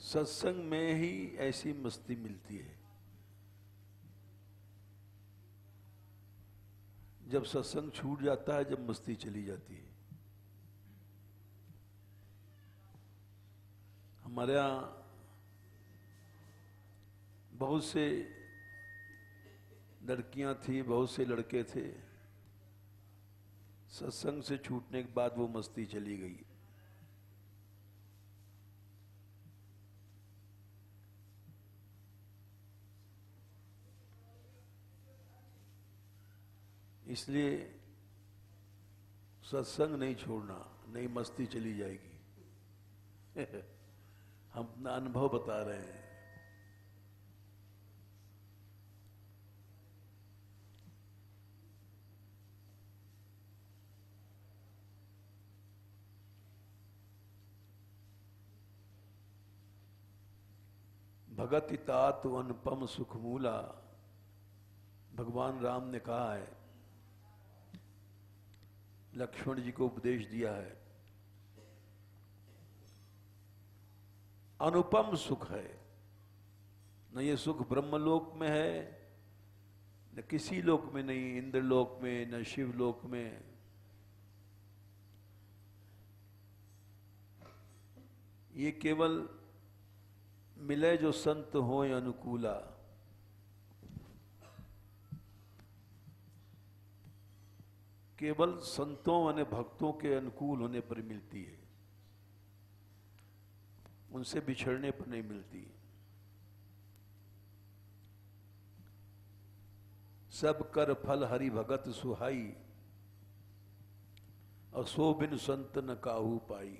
सत्संग में ही ऐसी मस्ती मिलती है। जब सत्संग छूट जाता है, जब मस्ती चली जाती है। हमारे यहाँ बहुत से लड़कियां थी, बहुत से लड़के थे। सत्संग से छूटने के बाद वो मस्ती चली गई। इसलिए सत्संग नहीं छोड़ना, नहीं मस्ती चली जाएगी। हम अपना अनुभव बता रहे हैं। भगति तात अनुपम सुख मूला, भगवान राम ने कहा है, लक्ष्मण जी को उपदेश दिया है। अनुपम सुख है, न ये सुख ब्रह्मलोक में है, न किसी लोक में नहीं, इंद्रलोक में, न शिवलोक में। ये केवल मिले जो संत हों अनुकूला, केवल संतों यानी भक्तों के अनुकूल होने पर मिलती है, उनसे बिछड़ने पर नहीं मिलती। सब कर फल हरि भगत सुहाई, और सो बिन संत न काहू पाई।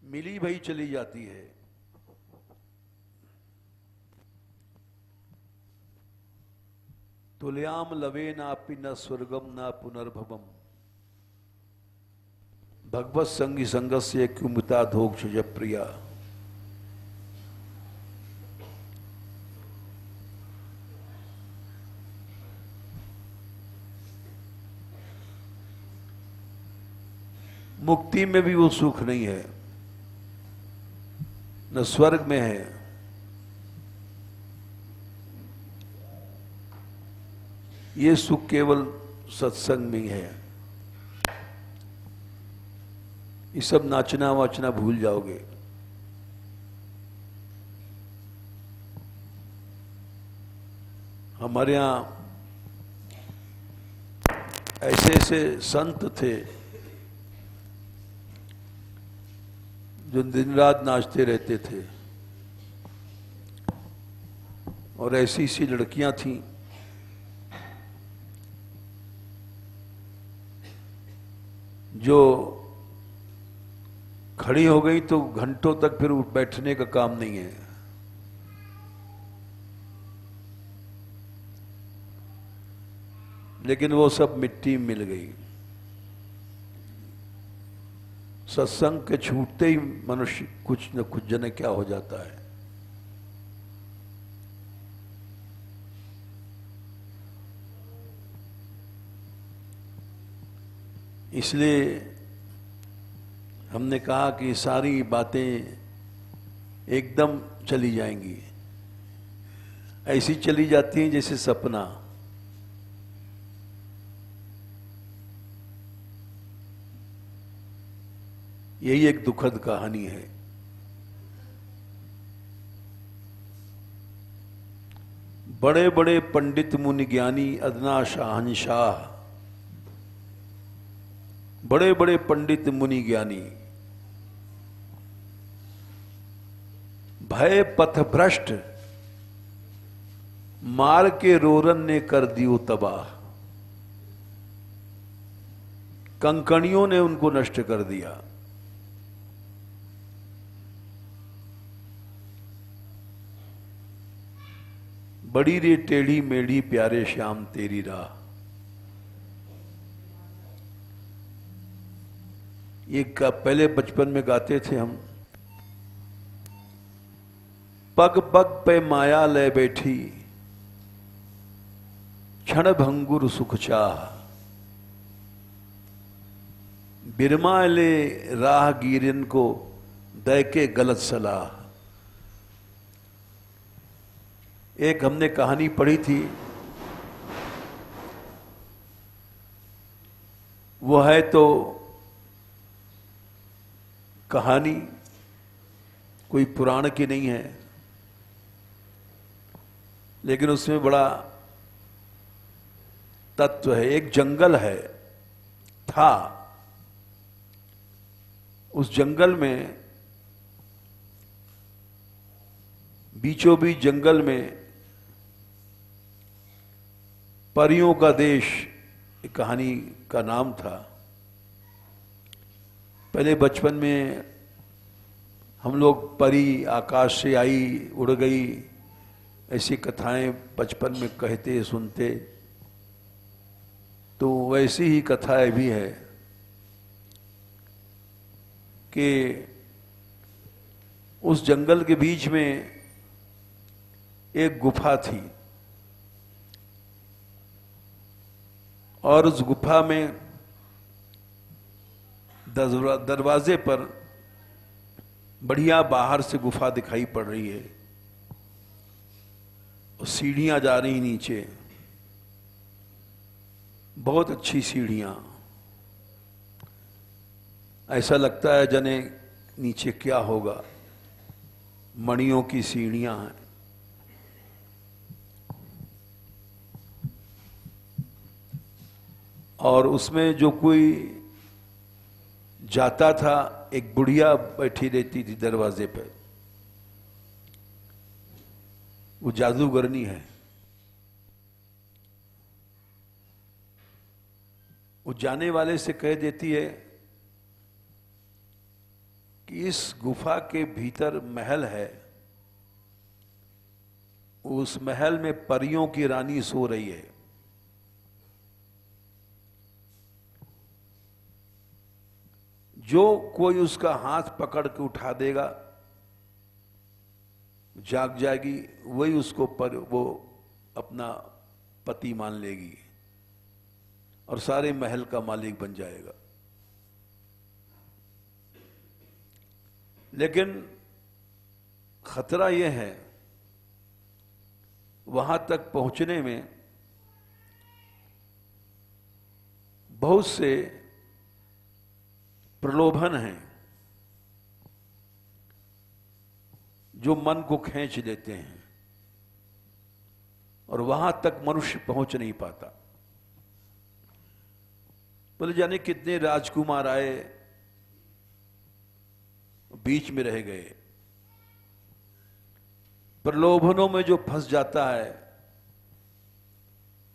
मिली भई चली जाती है। तुल्याम लवे नापि न स्वर्गम न पुनर्भवम, भगवत संगी संगस्य कुमुता धोक्ष प्रिया। मुक्ति में भी वो सुख नहीं है, न स्वर्ग में है। ये सुख केवल सत्संग में ही है। ये सब नाचना वाचना भूल जाओगे। हमारे यहाँ ऐसे ऐसे संत थे जो दिन रात नाचते रहते थे, और ऐसी सी लड़कियां थीं जो खड़ी हो गई तो घंटों तक फिर बैठने का काम नहीं है। लेकिन वो सब मिट्टी में मिल गई। सत्संग के छूटते ही मनुष्य कुछ न कुछ जाने क्या हो जाता है। इसलिए हमने कहा कि सारी बातें एकदम चली जाएंगी, ऐसी चली जाती हैं जैसे सपना। यही एक दुखद कहानी है। बड़े बड़े पंडित मुनि ज्ञानी अदना शहंशाह, बड़े बड़े पंडित मुनि ज्ञानी भय पथ भ्रष्ट, मार के रोरन ने कर दियो तबाह। कंकड़ियों ने उनको नष्ट कर दिया। बड़ी रे टेढ़ी मेढ़ी प्यारे श्याम तेरी राह। ये पहले बचपन में गाते थे हम। पग पग पे माया ले बैठी, क्षण भंगुर सुख चाह। बिरमाले राहगीरन को दे के गलत सलाह। एक हमने कहानी पढ़ी थी, वो है तो कहानी कोई पुराण की नहीं है, लेकिन उसमें बड़ा तत्व है। एक जंगल है था, उस जंगल में बीचों बीच जंगल में परियों का देश, एक कहानी का नाम था। पहले बचपन में हम लोग परी आकाश से आई उड़ गई ऐसी कथाएं बचपन में कहते सुनते, तो वैसी ही कथाएं भी है कि उस जंगल के बीच में एक गुफा थी और उस गुफा में दरवाजे पर बढ़िया बाहर से गुफा दिखाई पड़ रही है और सीढ़ियां जा रही नीचे, बहुत अच्छी सीढ़ियां। ऐसा लगता है जने नीचे क्या होगा, मणियों की सीढ़ियां हैं। और उसमें जो कोई जाता था, एक बुढ़िया बैठी रहती थी दरवाजे पे, वो जादूगरनी है। वो जाने वाले से कह देती है कि इस गुफा के भीतर महल है, उस महल में परियों की रानी सो रही है। जो कोई उसका हाथ पकड़ के उठा देगा जाग जाएगी, वही उसको वो अपना पति मान लेगी और सारे महल का मालिक बन जाएगा। लेकिन खतरा यह है, वहां तक पहुंचने में बहुत से प्रलोभन हैं जो मन को खींच लेते हैं और वहां तक मनुष्य पहुंच नहीं पाता। बोले जाने कितने राजकुमार आए, बीच में रह गए। प्रलोभनों में जो फंस जाता है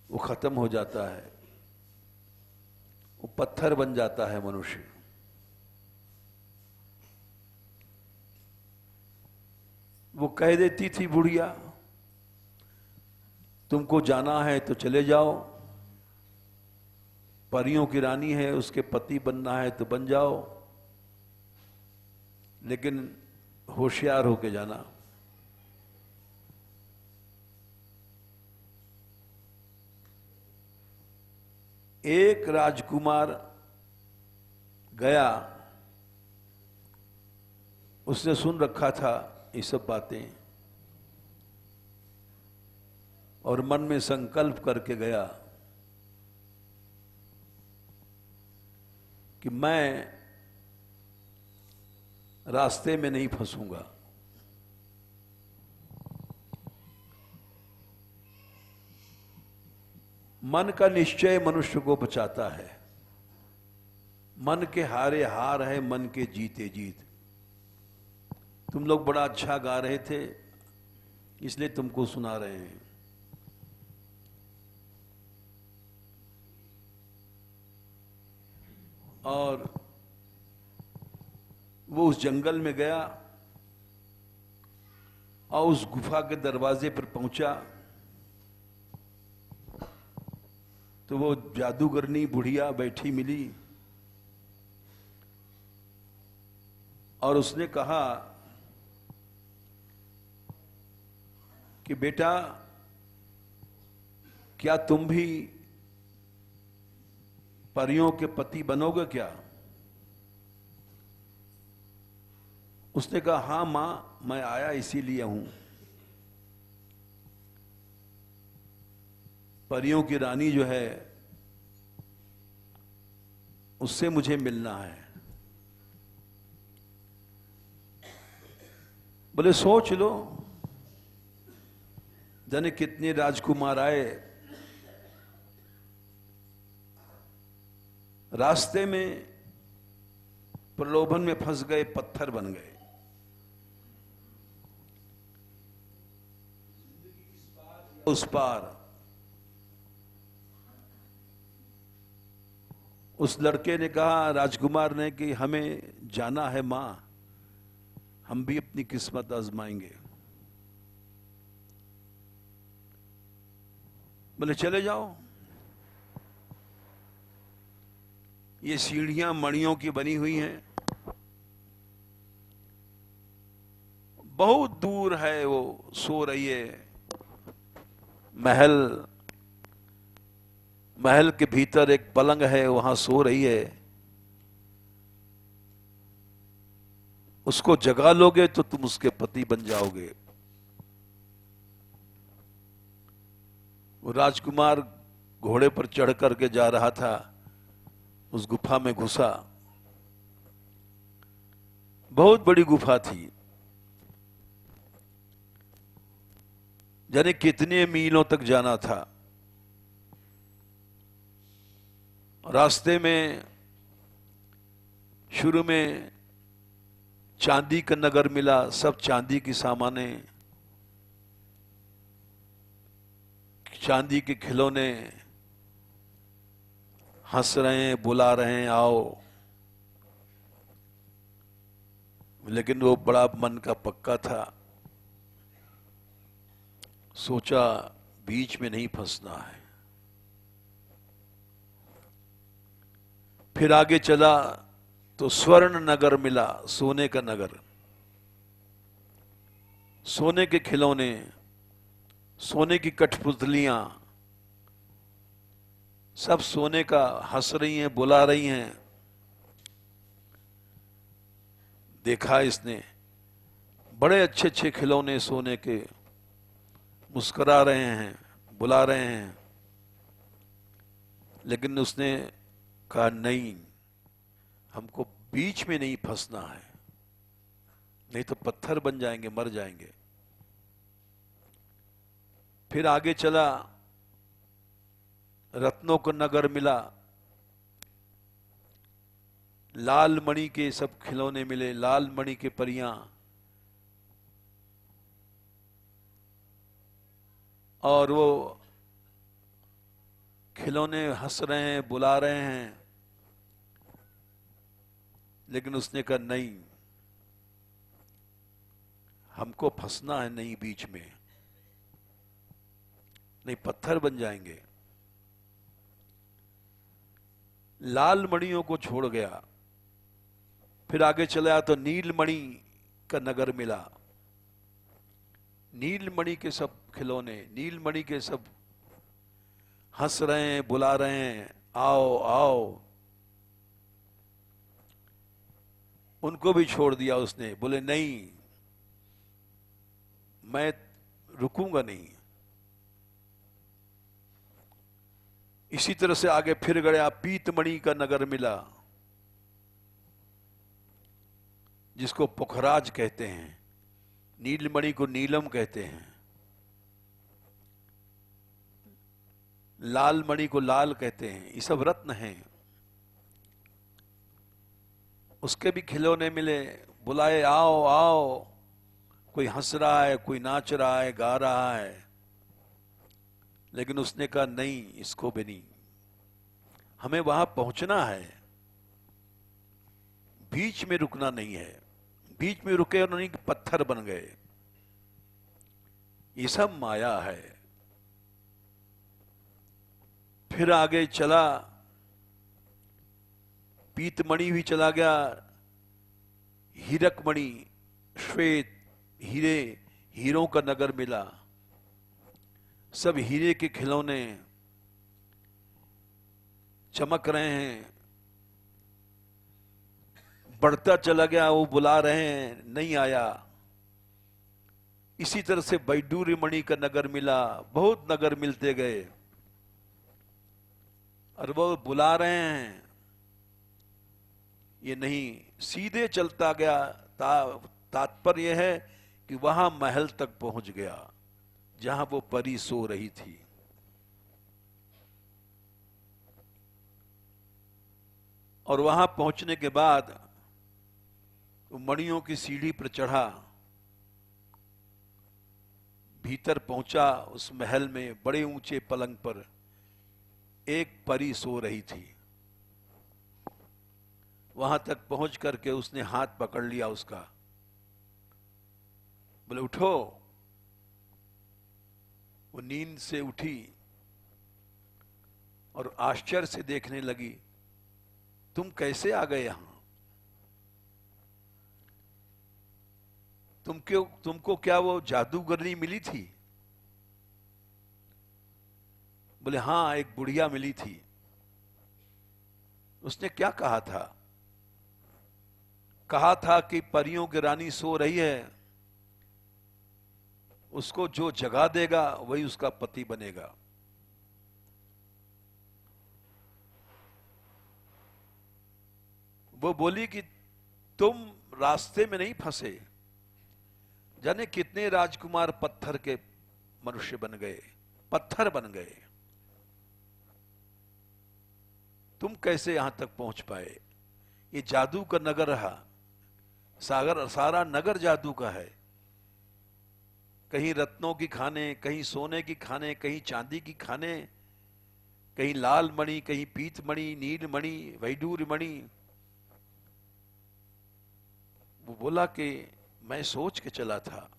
वो खत्म हो जाता है, वो पत्थर बन जाता है मनुष्य। वो कह देती थी बुढ़िया, तुमको जाना है तो चले जाओ, परियों की रानी है, उसके पति बनना है तो बन जाओ, लेकिन होशियार होके जाना। एक राजकुमार गया, उसने सुन रखा था ये सब बातें और मन में संकल्प करके गया कि मैं रास्ते में नहीं फंसूंगा। मन का निश्चय मनुष्य को बचाता है। मन के हारे हार है, मन के जीते जीत। तुम लोग बड़ा अच्छा गा रहे थे इसलिए तुमको सुना रहे हैं। और वो उस जंगल में गया और उस गुफा के दरवाजे पर पहुंचा तो वो जादूगरनी बुढ़िया बैठी मिली और उसने कहा कि बेटा, क्या तुम भी परियों के पति बनोगे क्या? उसने कहा हाँ मां, मैं आया इसीलिए हूं, परियों की रानी जो है उससे मुझे मिलना है। बोले सोच लो, जाने कितने राजकुमार आए, रास्ते में प्रलोभन में फंस गए, पत्थर बन गए। उस पार उस लड़के ने कहा, राजकुमार ने, कि हमें जाना है मां, हम भी अपनी किस्मत आजमाएंगे। बोले चले जाओ। ये सीढ़ियां मणियों की बनी हुई हैं, बहुत दूर है, वो सो रही है। महल महल के भीतर एक पलंग है, वहां सो रही है। उसको जगा लोगे तो तुम उसके पति बन जाओगे। वो राजकुमार घोड़े पर चढ़ करके जा रहा था, उस गुफा में घुसा। बहुत बड़ी गुफा थी, जाने कितने मीलों तक जाना था। रास्ते में शुरू में चांदी का नगर मिला, सब चांदी की सामाने, चांदी के खिलौने, हंस रहे हैं, बुला रहे हैं आओ। लेकिन वो बड़ा मन का पक्का था, सोचा बीच में नहीं फंसना है। फिर आगे चला तो स्वर्ण नगर मिला, सोने का नगर, सोने के खिलौने, सोने की कठपुतलियां, सब सोने का, हंस रही हैं, बुला रही हैं। देखा इसने, बड़े अच्छे अच्छे खिलौने सोने के, मुस्कुरा रहे हैं, बुला रहे हैं। लेकिन उसने कहा नहीं, हमको बीच में नहीं फंसना है, नहीं तो पत्थर बन जाएंगे, मर जाएंगे। फिर आगे चला, रत्नों का नगर मिला, लाल मणि के सब खिलौने मिले, लाल मणि के परियां, और वो खिलौने हंस रहे हैं, बुला रहे हैं। लेकिन उसने कहा नहीं, हमको फंसना है नहीं बीच में, नहीं पत्थर बन जाएंगे। लाल मणियों को छोड़ गया। फिर आगे चला तो नीलमणि का नगर मिला, नीलमणि के सब खिलौने, नीलमणि के सब हंस रहे हैं, बुला रहे हैं आओ आओ। उनको भी छोड़ दिया उसने, बोले नहीं, मैं रुकूंगा नहीं। इसी तरह से आगे फिर गया, पीतमणि का नगर मिला, जिसको पुखराज कहते हैं, नीलमणि को नीलम कहते हैं, लाल मणि को लाल कहते हैं। ये सब रत्न हैं। उसके भी खिलौने मिले, बुलाए आओ आओ। कोई हंस रहा है, कोई नाच रहा है, गा रहा है। लेकिन उसने कहा नहीं, इसको भी नहीं, हमें वहां पहुंचना है, बीच में रुकना नहीं है। बीच में रुके और नहीं, पत्थर बन गए। ये सब माया है। फिर आगे चला, पीतमणि भी चला गया, हीरकमणि, श्वेत हीरे, हीरों का नगर मिला, सब हीरे के खिलौने चमक रहे हैं, बढ़ता चला गया, वो बुला रहे हैं, नहीं आया। इसी तरह से बैडूरी मणि का नगर मिला, बहुत नगर मिलते गए, और वो बुला रहे हैं, ये नहीं, सीधे चलता गया। तात्पर्य है कि वहां महल तक पहुंच गया जहां वो परी सो रही थी। और वहां पहुंचने के बाद वो मणियों की सीढ़ी पर चढ़ा, भीतर पहुंचा। उस महल में बड़े ऊंचे पलंग पर एक परी सो रही थी। वहां तक पहुंच करके उसने हाथ पकड़ लिया उसका, बोले उठो। वो नींद से उठी और आश्चर्य से देखने लगी, तुम कैसे आ गए यहां? तुमको क्या वो जादूगरनी मिली थी? बोले हां, एक बुढ़िया मिली थी। उसने क्या कहा था? कहा था कि परियों की रानी सो रही है, उसको जो जगा देगा वही उसका पति बनेगा। वो बोली कि तुम रास्ते में नहीं फंसे, जाने कितने राजकुमार पत्थर के मनुष्य बन गए, पत्थर बन गए, तुम कैसे यहां तक पहुंच पाए? ये जादू का नगर रहा, सारा नगर जादू का है। कहीं रत्नों की खाने, कहीं सोने की खाने, कहीं चांदी की खाने, कहीं लाल मणि, कहीं पीत मणि, नील मणि, वैडूर्य मणि। वो बोला कि मैं सोच के चला था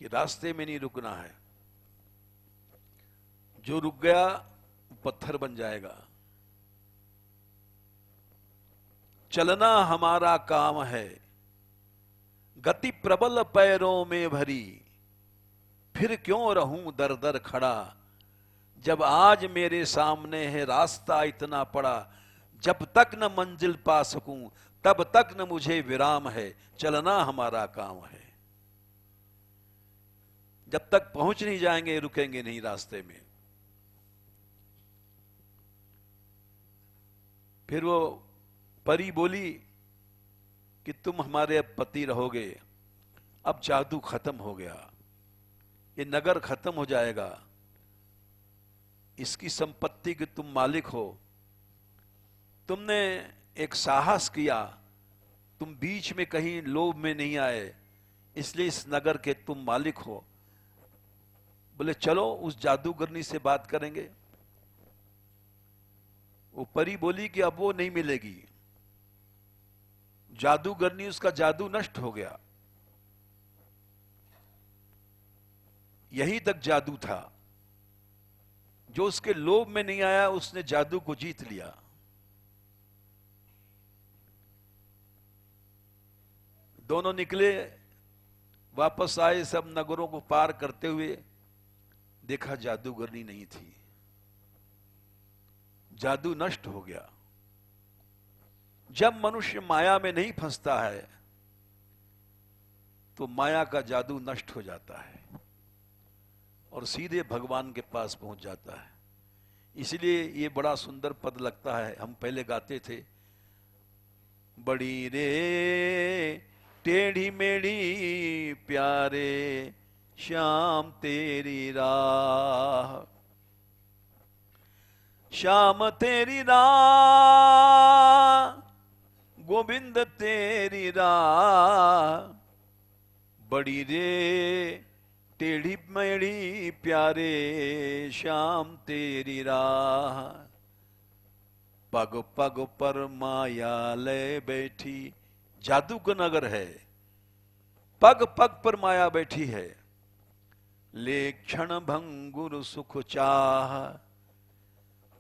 कि रास्ते में नहीं रुकना है, जो रुक गया वो पत्थर बन जाएगा। चलना हमारा काम है, गति प्रबल पैरों में भरी, फिर क्यों रहूं दर दर खड़ा, जब आज मेरे सामने है रास्ता इतना पड़ा, जब तक न मंजिल पा सकूं तब तक न मुझे विराम है, चलना हमारा काम है। जब तक पहुंच नहीं जाएंगे रुकेंगे नहीं रास्ते में। फिर वो परी बोली कि तुम हमारे अब पति रहोगे, अब जादू खत्म हो गया, ये नगर खत्म हो जाएगा, इसकी संपत्ति के तुम मालिक हो। तुमने एक साहस किया, तुम बीच में कहीं लोभ में नहीं आए, इसलिए इस नगर के तुम मालिक हो। बोले चलो उस जादूगरनी से बात करेंगे। वो परी बोली कि अब वो नहीं मिलेगी, जादूगरनी, उसका जादू नष्ट हो गया। यहीं तक जादू था, जो उसके लोभ में नहीं आया उसने जादू को जीत लिया। दोनों निकले, वापस आए, सब नगरों को पार करते हुए देखा जादूगरनी नहीं थी, जादू नष्ट हो गया। जब मनुष्य माया में नहीं फंसता है तो माया का जादू नष्ट हो जाता है और सीधे भगवान के पास पहुंच जाता है। इसलिए ये बड़ा सुंदर पद लगता है, हम पहले गाते थे, बड़ी रे टेढ़ी मेढ़ी प्यारे श्याम तेरी राह, श्याम तेरी राह, गोविंद तेरी राह, बड़ी रे टेढ़ी मेढ़ी प्यारे श्याम तेरी राह, पग पग पर माया ले बैठी। जादू का नगर है, पग पग पर माया बैठी है, ले क्षण भंगुर सुख चाह,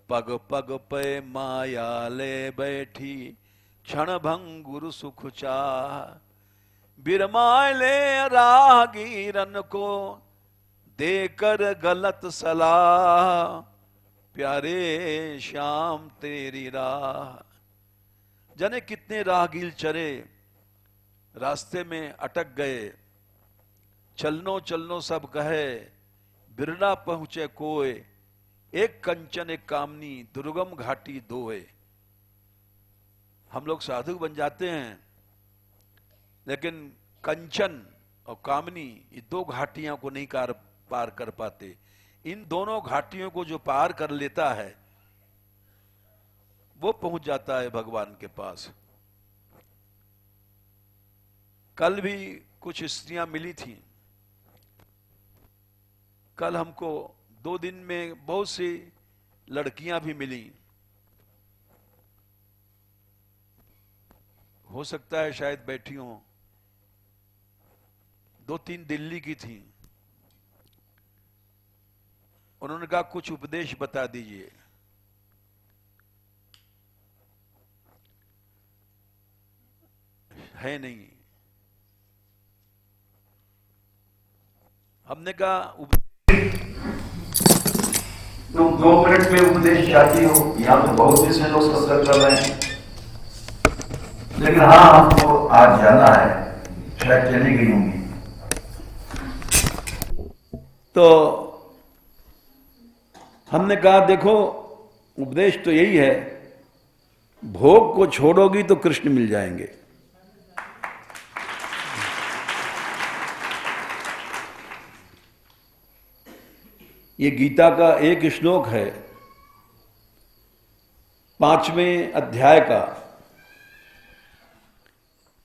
पग पग पे माया ले बैठी, क्षण भंगुर सुख चाह, बिरमाए ले राहगीरन को देकर गलत सलाह, प्यारे श्याम तेरी राह, जाने कितने राहगीर चरे, रास्ते में अटक गए। चलनो चलनो सब कहे, बिरला पहुंचे कोय। एक कंचन एक कामनी, दुर्गम घाटी दोए। हम लोग साधु बन जाते हैं, लेकिन कंचन और कामनी, ये दो घाटियों को नहीं पार कर पाते। इन दोनों घाटियों को जो पार कर लेता है, वो पहुंच जाता है भगवान के पास। कल भी कुछ स्त्रियां मिली थी। कल हमको 2 दिन में बहुत सी लड़कियां भी मिली। हो सकता है शायद बैठी हों। 2-3 दिल्ली की थी। उन्होंने कहा कुछ उपदेश बता दीजिए। है नहीं। हमने कहा तुम 2 मिनट में उपदेश चाहती हो, यहां तो बहुत दिन से लोग सत्संग कर रहे हैं, लेकिन हाँ हमको आज जाना है, शायद चली गई होंगी। तो हमने कहा देखो, उपदेश तो यही है, भोग को छोड़ोगी तो कृष्ण मिल जाएंगे। ये गीता का एक श्लोक है, 5वें अध्याय का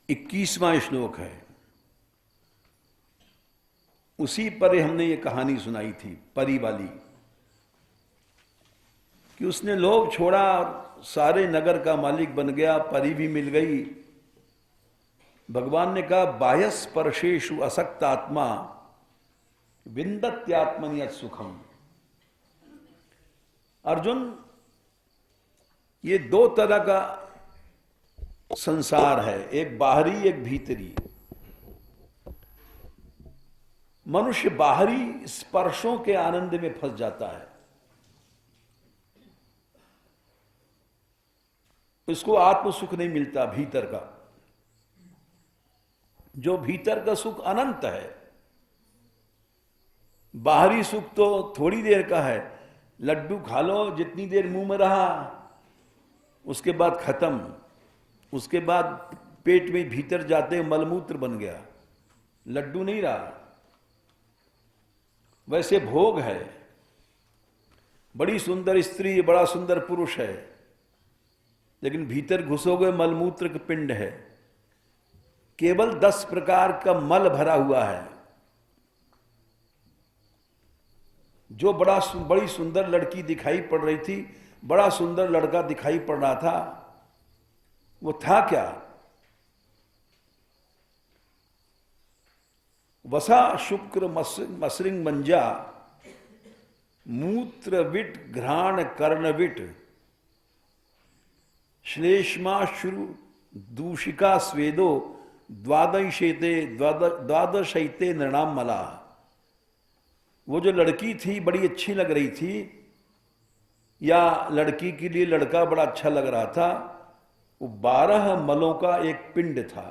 21वां श्लोक है। उसी पर हमने ये कहानी सुनाई थी, परी वाली, कि उसने लोभ छोड़ा, सारे नगर का मालिक बन गया, परी भी मिल गई। भगवान ने कहा बाह्य स्पर्शेषु असक्त आत्मा विंदत्यात्मनियत सुखम। अर्जुन, ये 2 तरह का संसार है, एक बाहरी एक भीतरी। मनुष्य बाहरी स्पर्शों के आनंद में फंस जाता है, इसको आत्म सुख नहीं मिलता भीतर का। जो भीतर का सुख अनंत है। बाहरी सुख तो थोड़ी देर का है, लड्डू खा लो, जितनी देर मुंह में रहा उसके बाद खत्म। उसके बाद पेट में भीतर जाते मलमूत्र बन गया, लड्डू नहीं रहा। वैसे भोग है, बड़ी सुंदर स्त्री, बड़ा सुंदर पुरुष है, लेकिन भीतर घुसोगे मलमूत्र का पिंड है। केवल 10 प्रकार का मल भरा हुआ है। जो बड़ी सुंदर लड़की दिखाई पड़ रही थी, बड़ा सुंदर लड़का दिखाई पड़ रहा था, वो था क्या? वसा शुक्र मसृंग मंजा, मूत्र विट घ्राण कर्णविट, श्लेष्माश्रु दूषिका स्वेदो, द्वादशैते नृणाम मला। वो जो लड़की थी बड़ी अच्छी लग रही थी, या लड़की के लिए लड़का बड़ा अच्छा लग रहा था। वो 12 मलों का एक पिंड था,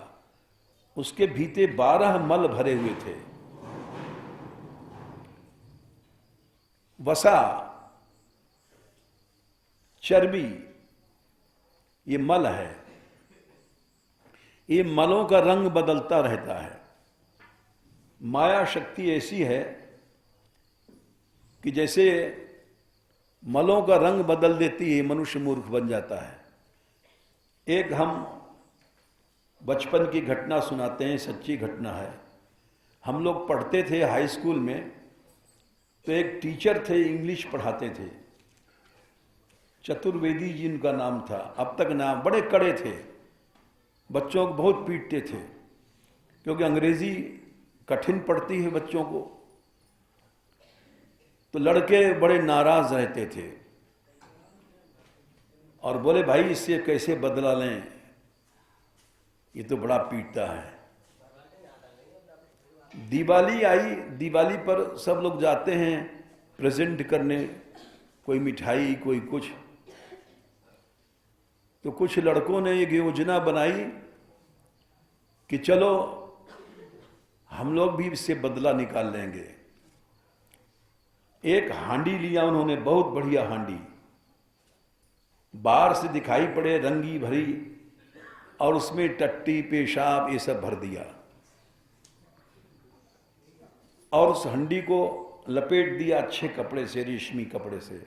उसके भीतर 12 मल भरे हुए थे। वसा, चर्बी, ये मल है। ये मलों का रंग बदलता रहता है। माया शक्ति ऐसी है कि जैसे मलों का रंग बदल देती है, मनुष्य मूर्ख बन जाता है। एक हम बचपन की घटना सुनाते हैं, सच्ची घटना है। हम लोग पढ़ते थे हाई स्कूल में, तो एक टीचर थे, इंग्लिश पढ़ाते थे, चतुर्वेदी जी उनका नाम था। अब तक नाम, बड़े कड़े थे, बच्चों को बहुत पीटते थे, क्योंकि अंग्रेजी कठिन पड़ती है बच्चों को। तो लड़के बड़े नाराज रहते थे और बोले भाई इससे कैसे बदला लें, ये तो बड़ा पीटता है। दिवाली आई, दिवाली पर सब लोग जाते हैं प्रेजेंट करने, कोई मिठाई कोई कुछ। तो कुछ लड़कों ने एक योजना बनाई कि चलो हम लोग भी इससे बदला निकाल लेंगे। एक हांडी लिया उन्होंने, बहुत बढ़िया हांडी, बाहर से दिखाई पड़े रंगी भरी, और उसमें टट्टी पेशाब ये सब भर दिया, और उस हंडी को लपेट दिया अच्छे कपड़े से, रेशमी कपड़े से।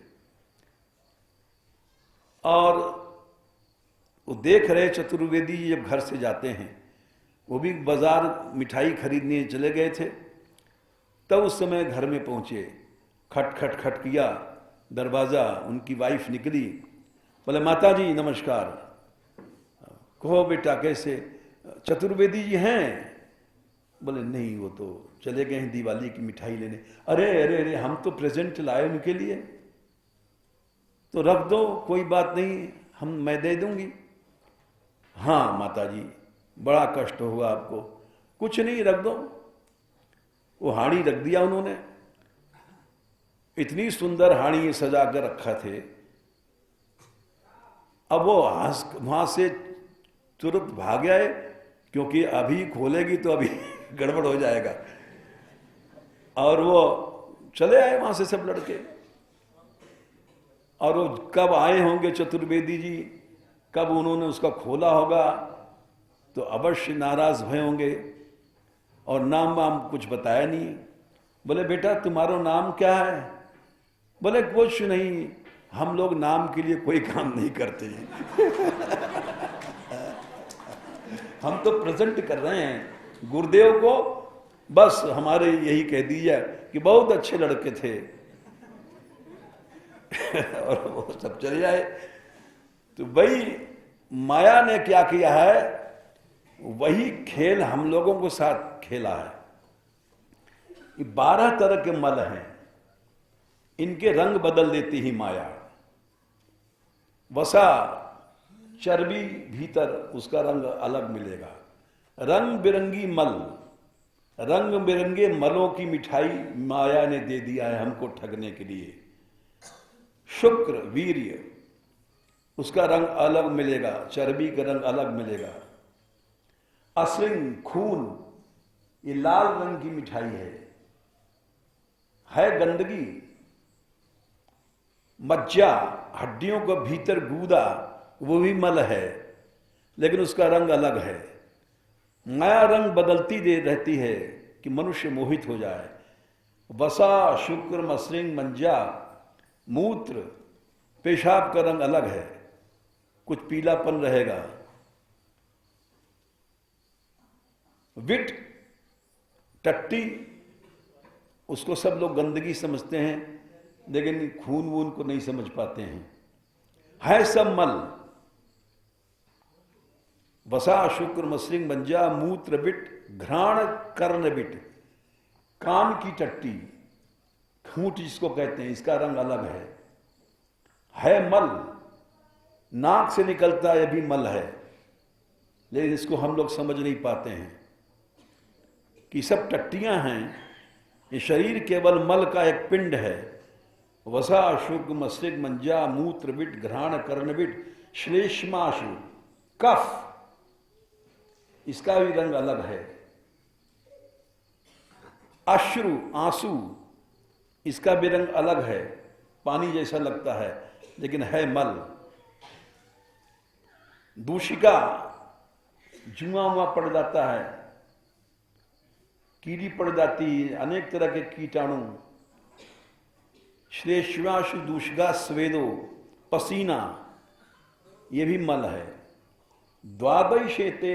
और वो देख रहे चतुर्वेदी जी जब घर से जाते हैं, वो भी बाजार मिठाई खरीदने चले गए थे, तब उस समय घर में पहुंचे, खट खट खट किया दरवाजा, उनकी वाइफ निकली, बोले माता जी नमस्कार, कहो बेटा कैसे, चतुर्वेदी जी हैं? बोले नहीं, वो तो चले गए हैं दिवाली की मिठाई लेने। अरे अरे अरे, हम तो प्रेजेंट लाए उनके लिए, तो रख दो, कोई बात नहीं, मैं दे दूंगी। हाँ माता जी, बड़ा कष्ट होगा आपको, कुछ नहीं, रख दो। वो हाड़ी रख दिया उन्होंने, इतनी सुंदर हाड़ी सजा कर रखा थे। अब वो वहां से तुरंत भाग आए, क्योंकि अभी खोलेगी तो अभी गड़बड़ हो जाएगा, और वो चले आए वहां से सब लड़के। और वो कब आए होंगे चतुर्वेदी जी, कब उन्होंने उसका खोला होगा, तो अवश्य नाराज भय होंगे, और नाम वाम कुछ बताया नहीं। बोले बेटा तुम्हारा नाम क्या है? बोले कुछ नहीं, हम लोग नाम के लिए कोई काम नहीं करते हैं हम तो प्रेजेंट कर रहे हैं गुरुदेव को, बस हमारे यही कह दीजिए कि बहुत अच्छे लड़के थे और वो सब चले जाए। तो वही माया ने क्या किया है, वही खेल हम लोगों के साथ खेला है। 12 तरह के मल हैं, इनके रंग बदल देती ही माया। वसा चर्बी भीतर, उसका रंग अलग मिलेगा। रंग बिरंगी मल, रंग बिरंगे मलों की मिठाई माया ने दे दिया है हमको ठगने के लिए। शुक्र वीर्य, उसका रंग अलग मिलेगा, चर्बी का रंग अलग मिलेगा। अश्विन खून, ये लाल रंग की मिठाई है गंदगी। मज्जा, हड्डियों को भीतर गूदा, वो भी मल है, लेकिन उसका रंग अलग है। माया रंग बदलती दे रहती है कि मनुष्य मोहित हो जाए। वसा शुक्र मसृंग मंजा, मूत्र पेशाब का रंग अलग है, कुछ पीलापन रहेगा। विट टट्टी, उसको सब लोग गंदगी समझते हैं, लेकिन खून वून को नहीं समझ पाते हैं, है सब मल। वसा शुक्र मसृंग मंजा मूत्र बिट, घ्राण कर्ण बिट, कान की टट्टी, खूंट जिसको कहते हैं, इसका रंग अलग है मल। नाक से निकलता है, भी मल है, लेकिन इसको हम लोग समझ नहीं पाते हैं कि सब टट्टियां हैं। ये शरीर केवल मल का एक पिंड है। वसा शुक्र मसृग मंजा मूत्र बिट, घ्राण कर्ण बिट, श्लेष्माशु कफ, इसका भी रंग अलग है। अश्रु आंसू, इसका भी रंग अलग है, पानी जैसा लगता है, लेकिन है मल। दूषिका, जुआ हुआ पड़ जाता है, कीड़ी पड़ जाती है, अनेक तरह के कीटाणु। श्लेष्माशु दूषिका स्वेदो, पसीना, ये भी मल है। द्वादशैते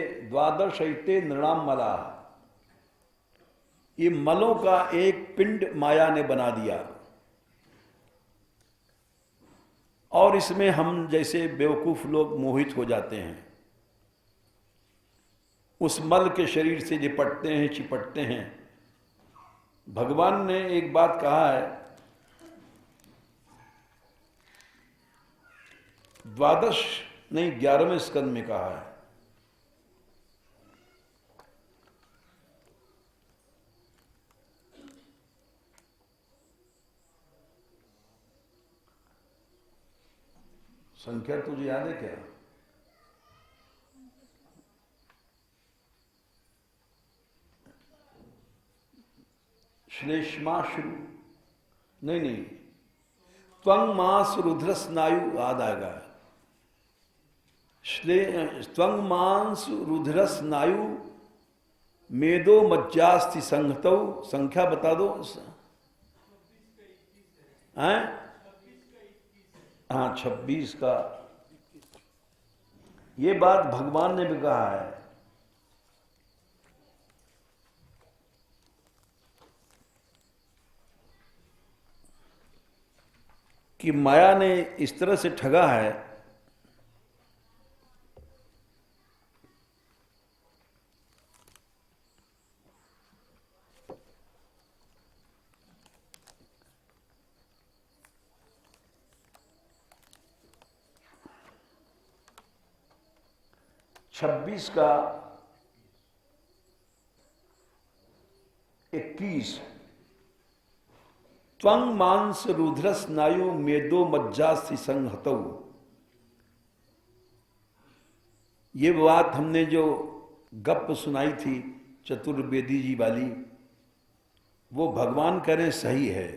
नृणाम मला, ये मलों का एक पिंड माया ने बना दिया, और इसमें हम जैसे बेवकूफ लोग मोहित हो जाते हैं, उस मल के शरीर से लिपटते हैं, चिपटते हैं। भगवान ने एक बात कहा है, 11वें स्कंद में कहा है, संख्या तुझे याद है क्या? श्लेष्माश्रु, नहीं, त्वंग मांस रुद्र स्नायु याद आएगा। त्वंग मांस रुद्र स्नायु मेदो मज्जास्थि संहतौ, संख्या बता दो। हैं? हाँ, 26 का। ये बात भगवान ने भी कहा है। कि माया ने इस तरह से ठगा है छब्बीस का 21 त्वंग मांस रुद्र स्नायु मेदो मज्जास्थि संहतौ। ये बात हमने जो गप सुनाई थी चतुर्वेदी जी वाली, वो भगवान कह रहे सही है।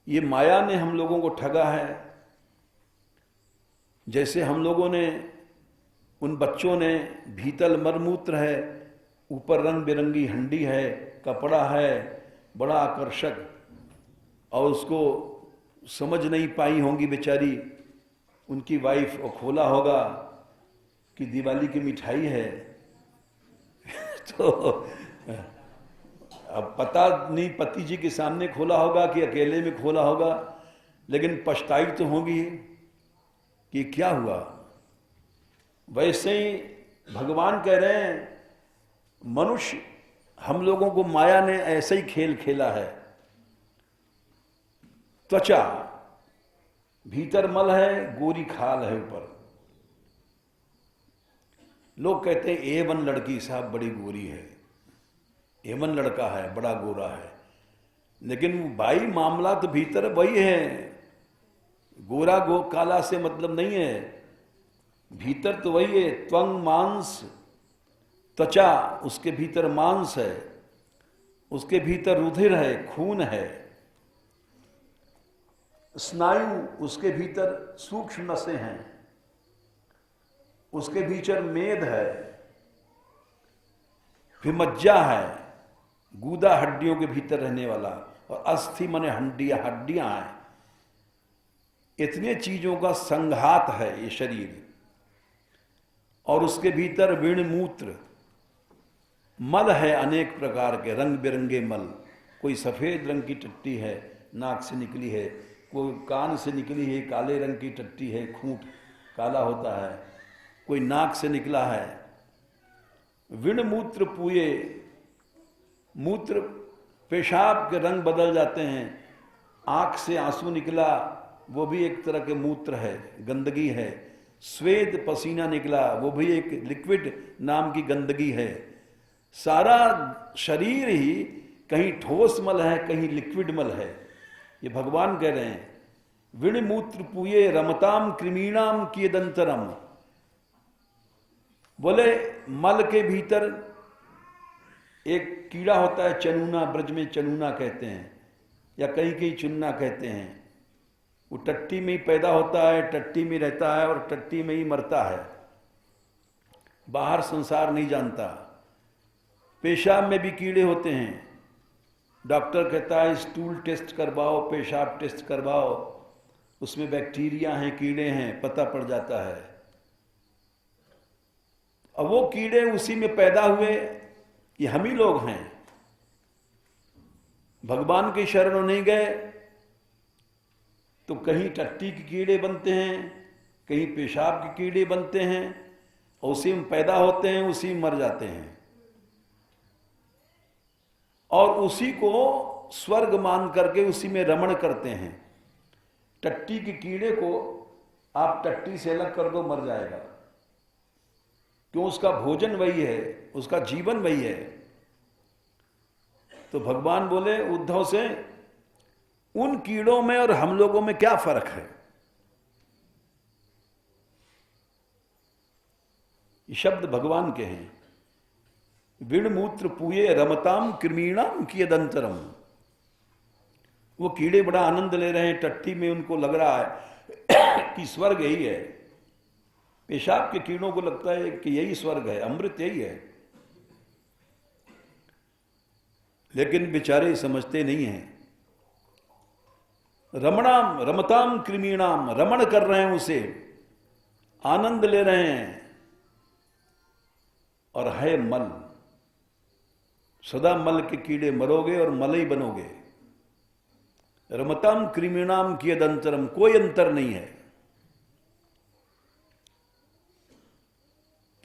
ये माया ने हम लोगों को ठगा है। जैसे हम लोगों ने, उन बच्चों ने भीतर मरमूत्र है, ऊपर रंग बिरंगी हंडी है, कपड़ा है बड़ा आकर्षक, और उसको समझ नहीं पाई होंगी बेचारी उनकी वाइफ, और खोला होगा कि दिवाली की मिठाई है। तो अब पता नहीं पति जी के सामने खोला होगा कि अकेले में खोला होगा, लेकिन पछताई तो होगी कि क्या हुआ। वैसे ही भगवान कह रहे हैं मनुष्य, हम लोगों को माया ने ऐसे ही खेल खेला है। त्वचा, भीतर मल है, गोरी खाल है ऊपर। लोग कहते हैं A1 लड़की साहब बड़ी गोरी है, A1 लड़का है बड़ा गोरा है, लेकिन भाई मामला तो भीतर वही है। गोरा गो काला से मतलब नहीं है, भीतर तो वही है। त्वंग मांस, त्वचा, उसके भीतर मांस है, उसके भीतर रुधिर है, खून है। स्नायु, उसके भीतर सूक्ष्म नसें हैं, उसके भीतर मेद है। फिर मज्जा है, गूदा हड्डियों के भीतर रहने वाला, और अस्थि माने हड्डियां हैं। इतने चीजों का संघात है ये शरीर। और उसके भीतर वीण मूत्र, मल है अनेक प्रकार के, रंग बिरंगे मल। कोई सफेद रंग की टट्टी है, नाक से निकली है, कोई कान से निकली है, काले रंग की टट्टी है, खूंट काला होता है, कोई नाक से निकला है। विण मूत्र पुए, मूत्र पेशाब के रंग बदल जाते हैं। आंख से आंसू निकला, वो भी एक तरह के मूत्र है, गंदगी है। स्वेद पसीना निकला, वो भी एक लिक्विड नाम की गंदगी है। सारा शरीर ही कहीं ठोस मल है, कहीं लिक्विड मल है। ये भगवान कह रहे हैं विण मूत्र पुए रमताम कृमीणाम कियदंतरम। बोले मल के भीतर एक कीड़ा होता है, चनूना, ब्रज में चनूना कहते हैं, या कहीं कहीं चुन्ना कहते हैं। वो टट्टी में ही पैदा होता है, टट्टी में रहता है और टट्टी में ही मरता है, बाहर संसार नहीं जानता। पेशाब में भी कीड़े होते हैं। डॉक्टर कहता है स्टूल टेस्ट करवाओ, पेशाब टेस्ट करवाओ, उसमें बैक्टीरिया हैं, कीड़े हैं, पता पड़ जाता है। अब वो कीड़े उसी में पैदा हुए, ये हम ही लोग हैं। भगवान के शरण नहीं गए तो कहीं टट्टी के कीड़े बनते हैं, कहीं पेशाब के कीड़े बनते हैं, और उसी में पैदा होते हैं, उसी में मर जाते हैं। और उसी को स्वर्ग मान करके उसी में रमण करते हैं। टट्टी के कीड़े को आप टट्टी से अलग कर दो, मर जाएगा, क्यों? उसका भोजन वही है, उसका जीवन वही है। तो भगवान बोले उद्धव से, उन कीड़ों में और हम लोगों में क्या फर्क है? ये शब्द भगवान के हैं। विणमूत्र पूये रमताम कृमीणाम कियदंतरम। वो कीड़े बड़ा आनंद ले रहे हैं, टट्टी में उनको लग रहा है कि स्वर्ग यही है। पेशाब के कीड़ों को लगता है कि यही स्वर्ग है, अमृत यही है। लेकिन बेचारे समझते नहीं हैं। रमणाम रमताम कृमीणाम, रमण कर रहे हैं उसे, आनंद ले रहे हैं। और है मल, सदा मल के कीड़े, मरोगे और मल ही बनोगे। रमताम कृमीणाम कियदंतरम, कोई अंतर नहीं है।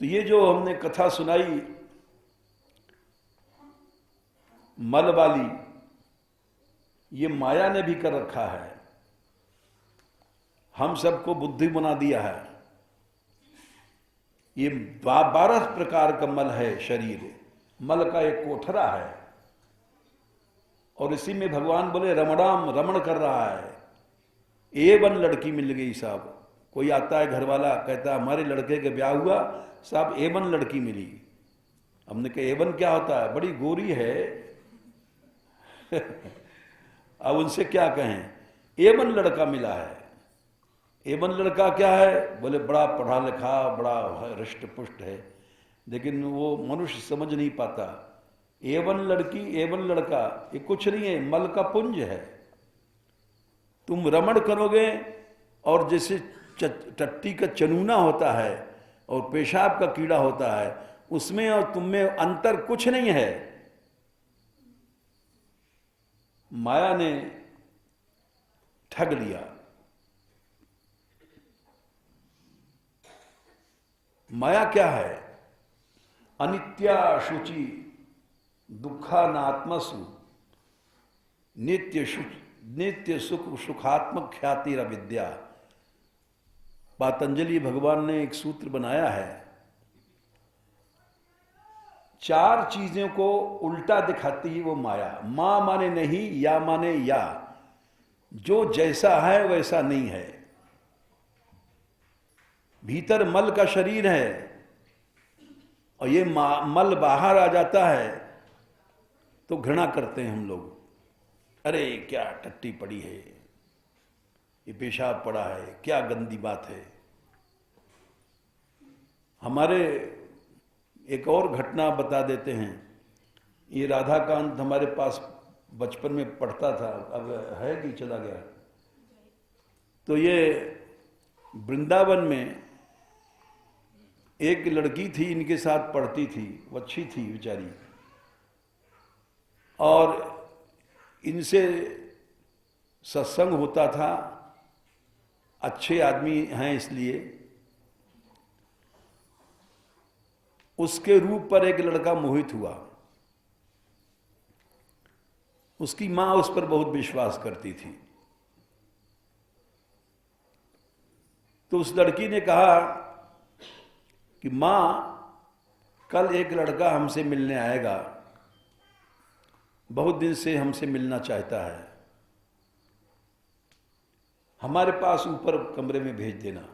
तो ये जो हमने कथा सुनाई मल वाली, ये माया ने भी कर रखा है। हम सबको बुद्धि बना दिया है। ये 12 प्रकार का मल है शरीर, मल का एक कोठरा है। और इसी में भगवान बोले रमणाम, रमण कर रहा है। एवन लड़की मिल गई साहब। कोई आता है घर वाला, कहता है हमारे लड़के के ब्याह हुआ साहब, एवन लड़की मिली। हमने कहा एवन क्या होता है, बड़ी गोरी है। अब उनसे क्या कहें, एवन लड़का मिला है। एवन लड़का क्या है, बोले बड़ा पढ़ा लिखा, बड़ा हृष्ट पुष्ट है। लेकिन वो मनुष्य समझ नहीं पाता। एवन लड़की एवन लड़का ये कुछ नहीं है, मल का पुंज है। तुम रमण करोगे और जैसे टट्टी का चनूना होता है और पेशाब का कीड़ा होता है, उसमें और तुम में अंतर कुछ नहीं है। माया ने ठग लिया। माया क्या है, अनित्या शुचि दुखानात्मसु नित्य सुख सुखात्मक ख्याति विद्या। पातंजलि भगवान ने एक सूत्र बनाया है, 4 चीजों को उल्टा दिखाती है वो माया। मां माने नहीं, या माने या, जो जैसा है वैसा नहीं है। भीतर मल का शरीर है और ये मल बाहर आ जाता है तो घृणा करते हैं हम लोग। अरे क्या टट्टी पड़ी है, ये पेशाब पड़ा है, क्या गंदी बात है। हमारे एक और घटना बता देते हैं। ये राधाकांत हमारे पास बचपन में पढ़ता था, अब है कि चला गया। तो ये वृंदावन में एक लड़की थी, इनके साथ पढ़ती थी, वो अच्छी थी बेचारी, और इनसे सत्संग होता था। अच्छे आदमी हैं इसलिए। उसके रूप पर एक लड़का मोहित हुआ। उसकी मां उस पर बहुत विश्वास करती थी। तो उस लड़की ने कहा कि मां, कल एक लड़का हमसे मिलने आएगा, बहुत दिन से हमसे मिलना चाहता है, हमारे पास ऊपर कमरे में भेज देना।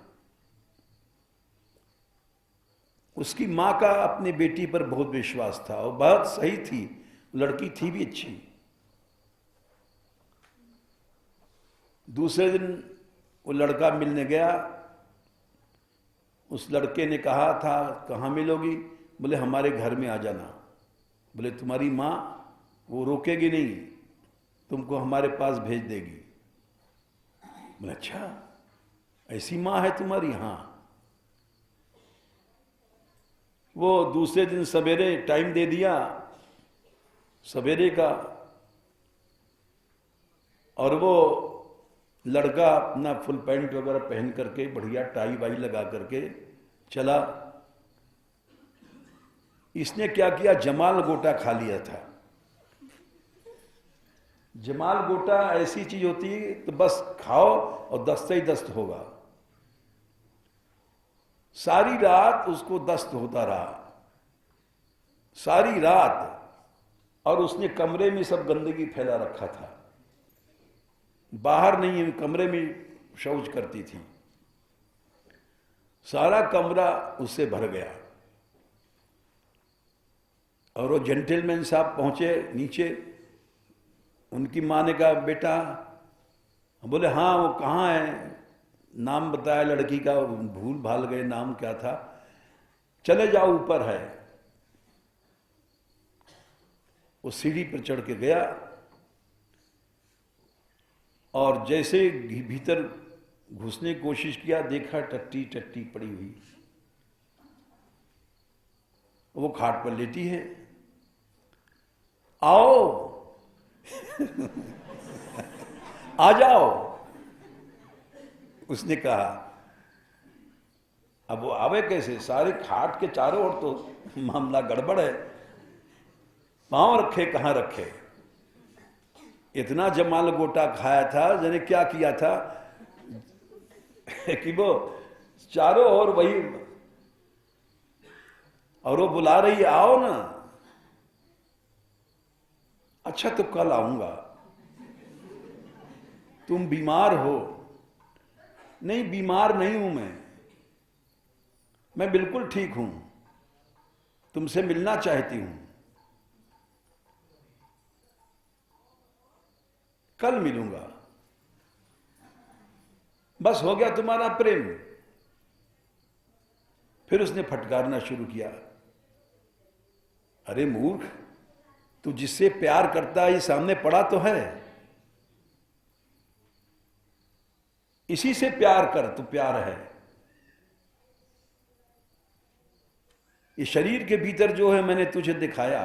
उसकी मां का अपनी बेटी पर बहुत विश्वास था और बहुत सही थी, लड़की थी भी अच्छी। दूसरे दिन वो लड़का मिलने गया। उस लड़के ने कहा था कहाँ मिलोगी, बोले हमारे घर में आ जाना। बोले तुम्हारी माँ वो रोकेगी नहीं, तुमको हमारे पास भेज देगी। बोले अच्छा ऐसी माँ है तुम्हारी? हाँ। वो दूसरे दिन सवेरे टाइम दे दिया, सवेरे का, और वो लड़का अपना फुल पैंट वगैरह पहन करके बढ़िया टाई वाई लगा करके चला। इसने क्या किया, जमाल गोटा खा लिया था। जमाल गोटा ऐसी चीज होती है तो बस खाओ और दस्त ही दस्त होगा। सारी रात उसको दस्त होता रहा, सारी रात। और उसने कमरे में सब गंदगी फैला रखा था, बाहर नहीं, कमरे में शौच करती थी। सारा कमरा उससे भर गया। और वो जेंटलमैन साहब पहुंचे नीचे। उनकी माँ ने कहा बेटा, बोले हाँ वो कहाँ है, नाम बताया लड़की का, भूल भाल गए नाम क्या था, चले जाओ ऊपर है। वो सीढ़ी पर चढ़ के गया और जैसे भीतर घुसने की कोशिश किया, देखा टट्टी टट्टी पड़ी हुई, वो खाट पर लेटी है। आओ आ जाओ, उसने कहा। अब वो आवे कैसे, सारे खाट के चारों ओर तो मामला गड़बड़ है, पांव रखे कहां रखे। इतना जमाल गोटा खाया था, जने क्या किया था कि वो चारों ओर वही, और वो बुला रही आओ ना। अच्छा तो कल आऊंगा, तुम बीमार हो। नहीं बीमार नहीं हूं मैं बिल्कुल ठीक हूं, तुमसे मिलना चाहती हूं, कल मिलूंगा, बस हो गया तुम्हारा प्रेम। फिर उसने फटकारना शुरू किया, अरे मूर्ख, तू जिससे प्यार करता है ये सामने पड़ा तो है, इसी से प्यार कर, तो प्यार है। ये शरीर के भीतर जो है मैंने तुझे दिखाया।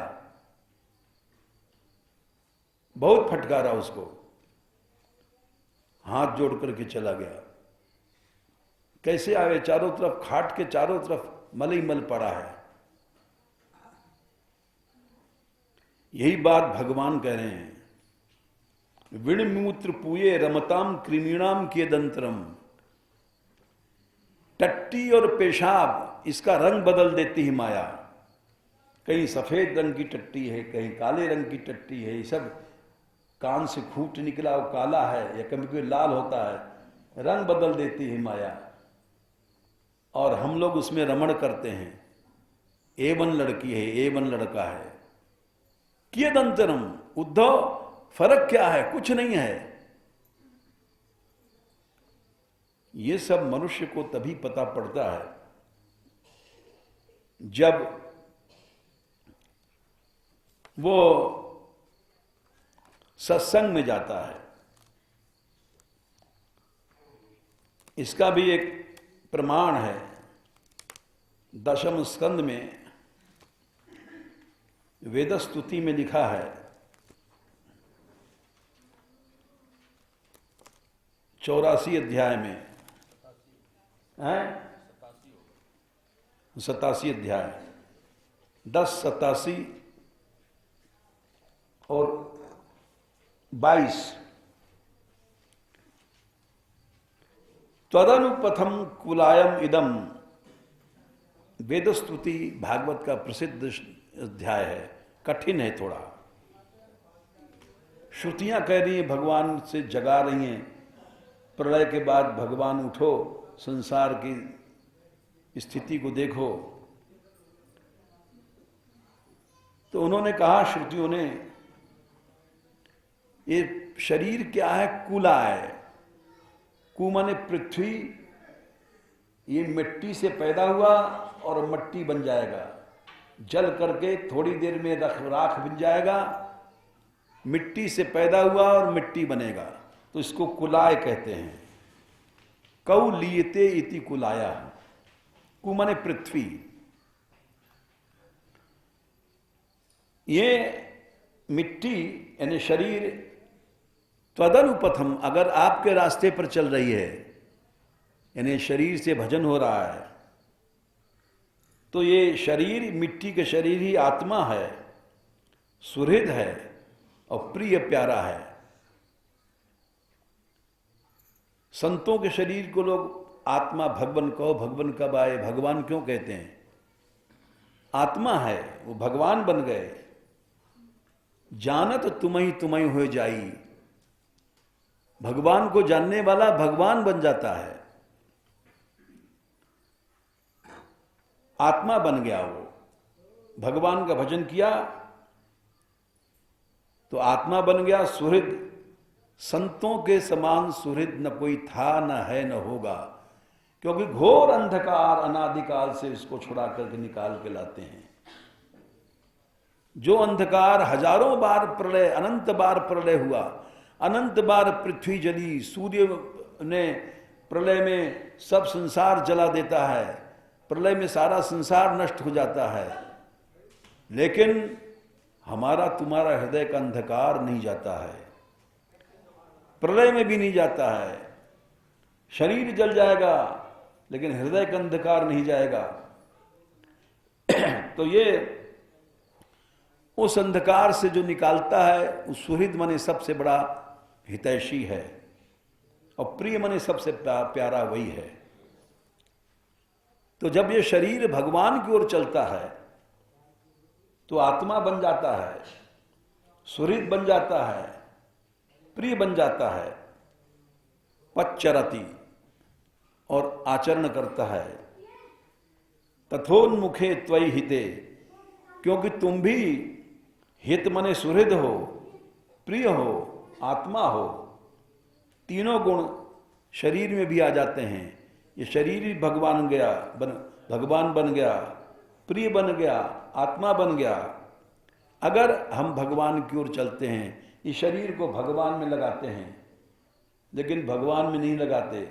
बहुत फटकारा उसको, हाथ जोड़ करके चला गया। कैसे आवे, चारों तरफ खाट के चारों तरफ मल ही मल पड़ा है। यही बात भगवान कह रहे हैं, विणमूत्र पूये रमताम कृमीणाम के दंतरम। टट्टी और पेशाब इसका रंग बदल देती है माया। कहीं सफेद रंग की टट्टी है, कहीं काले रंग की टट्टी है, ये सब कान से खूंट निकला वो काला है या कभी कभी लाल होता है, रंग बदल देती है माया। और हम लोग उसमें रमण करते हैं। A1 लड़की है, A1 लड़का है। कियदंतरम, उद्धव फर्क क्या है, कुछ नहीं है। ये सब मनुष्य को तभी पता पड़ता है जब वो सत्संग में जाता है। इसका भी एक प्रमाण है, दशम स्कंद में वेद स्तुति में लिखा है, 84 अध्याय में है, 87 अध्याय, 10, 87 और 22। त्वदनुपथम कुलायम इदम, वेद स्तुति भागवत का प्रसिद्ध अध्याय है, कठिन है थोड़ा। श्रुतियां कह रही हैं, भगवान से जगा रही हैं, प्रलय के बाद भगवान उठो, संसार की स्थिति को देखो। तो उन्होंने कहा, श्रुतियों ने, ये शरीर क्या है, कुला है। कु माने पृथ्वी, ये मिट्टी से पैदा हुआ और मिट्टी बन जाएगा, जल करके थोड़ी देर में राख बन जाएगा। मिट्टी से पैदा हुआ और मिट्टी बनेगा, तो इसको कुलाय कहते हैं। कौ लियते इति कुलाया, कु माने पृथ्वी। ये मिट्टी यानी शरीर, त्वदनुपथम, अगर आपके रास्ते पर चल रही है, यानी शरीर से भजन हो रहा है, तो ये शरीर, मिट्टी के शरीर ही आत्मा है, सुहृद है और प्रिय प्यारा है। संतों के शरीर को लोग आत्मा भगवान कहो, भगवान कब आए, भगवान क्यों कहते हैं? आत्मा है, वो भगवान बन गए। जानत तुम्हें हो जाई, भगवान को जानने वाला भगवान बन जाता है, आत्मा बन गया वो। भगवान का भजन किया तो आत्मा बन गया सुहृद। संतों के समान सुहृद न कोई था, न है, न होगा, क्योंकि घोर अंधकार अनादिकाल से इसको छुड़ा करके निकाल के लाते हैं। जो अंधकार हजारों बार प्रलय, अनंत बार प्रलय हुआ, अनंत बार पृथ्वी जली, सूर्य ने प्रलय में सब संसार जला देता है, प्रलय में सारा संसार नष्ट हो जाता है, लेकिन हमारा तुम्हारा हृदय का अंधकार नहीं जाता है, प्रलय में भी नहीं जाता है। शरीर जल जाएगा लेकिन हृदय का अंधकार नहीं जाएगा। तो ये उस अंधकार से जो निकालता है, उस सुहृद मने सबसे बड़ा हितैषी है, और प्रिय मने सबसे प्यारा वही है। तो जब ये शरीर भगवान की ओर चलता है तो आत्मा बन जाता है, सुहृद बन जाता है, प्रिय बन जाता है, पच्चरति और आचरण करता है। तथोन्मुखे त्वयि हिते, क्योंकि तुम भी हित मने सुहृद हो, प्रिय हो, आत्मा हो, तीनों गुण शरीर में भी आ जाते हैं। ये शरीर ही भगवान भगवान बन गया, प्रिय बन गया, आत्मा बन गया। अगर हम भगवान की ओर चलते हैं, इस शरीर को भगवान में लगाते हैं, लेकिन भगवान में नहीं लगाते,